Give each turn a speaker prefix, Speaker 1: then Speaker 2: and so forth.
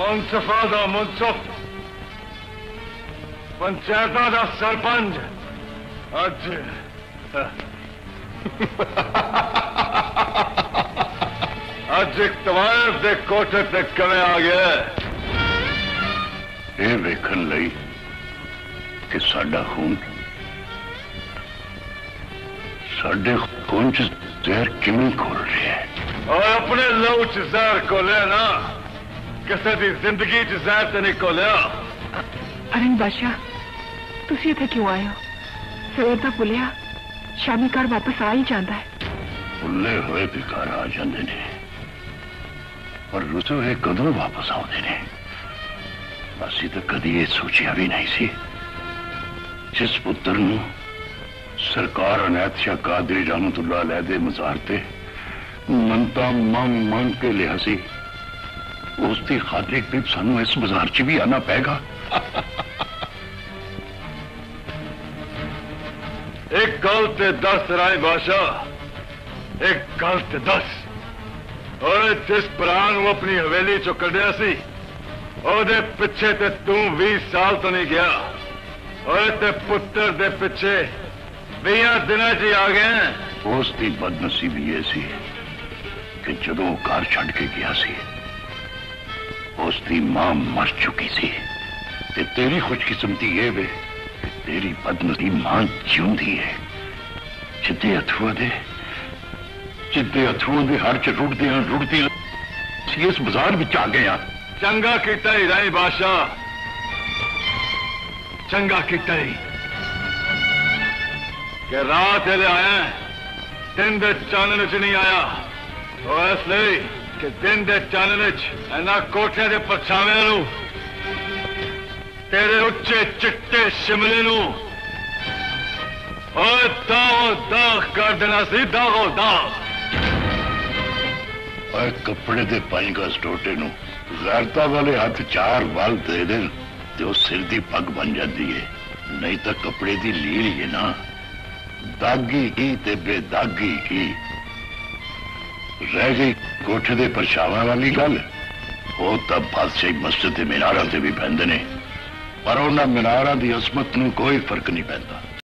Speaker 1: मुंसफा दा मुंसफ पंचायत दा सरपंच अज अज एक तवायफ दे कोठे ते कवे आ गया
Speaker 2: ये वेखन लई कि साडा खून साडे खून च जहर किवें घुल रहा है
Speaker 1: और अपने लहू च जहर घोलिया ना किसी की जिंदगी च जहर ते नहीं घोलिया।
Speaker 3: अरंग बादशाह तुसी इत्थे क्यों आए हो? सवेर दा भुलिया शामी घर वापस आ ही जाता है।
Speaker 2: भुले हुए भी घर आ जाते ने पर रुसे हुए कदों वापस आते ने असी तो कदी ये सोचिया भी नहीं सी। जिस पुत्र नूं सरकार अनैत शाह कादरी रहमतुल्लाह अलैह दे मज़ार ते मनता मांग के लिया सी उसकी खातिर भी सानू इस बाजार च भी आना पेगा।
Speaker 1: एक गल ते दस राय बादशाह, एक गल ते दस। और जिस भरा नूं अपनी हवेली चो कढ़िया सी ओदे पिछे ते तू 20 साल तो नहीं गया और ते पुत्र दे पिछे 20 दिनां च आ गए।
Speaker 2: उसकी बदनसीबी ये सी कि जदों घर छड़ के गया सी उसकी मां मर चुकी सी ते तेरी खुशकिस्मती ये वे कि तेरी बदनसीब मां जिउंदी है। जिद्दे अथुआ दे हर च रुड़दी इस बाजार विच आ गए हैं।
Speaker 1: चंगा किता ही राई बादशाह, चंगा किता ही कि रात ले आया दिन दे चानन च नहीं आया और इसलिए कि दिन दे चानन च इन्हां कोठे दे परछावें नूं तेरे उच्चे चिट्टे शिमले नूं और दागो दाग कर देना सी, दागो दाग।
Speaker 2: और कपड़े दे 5 गज टोटे नूं गैरता वाले हाथ 4 वाल दे देन तो सिर दी पग बन जाती है। नहीं तो कपड़े दी लील ही ना दागी की ते बेदागी की रह गई। कोठे दे परछावां वाली गल वो तब बादशाही मस्जिद दे मीनारां ते भी पैंदे ने पर उन्हां मीनारां दी अजमत नूं कोई फर्क नहीं पैंदा।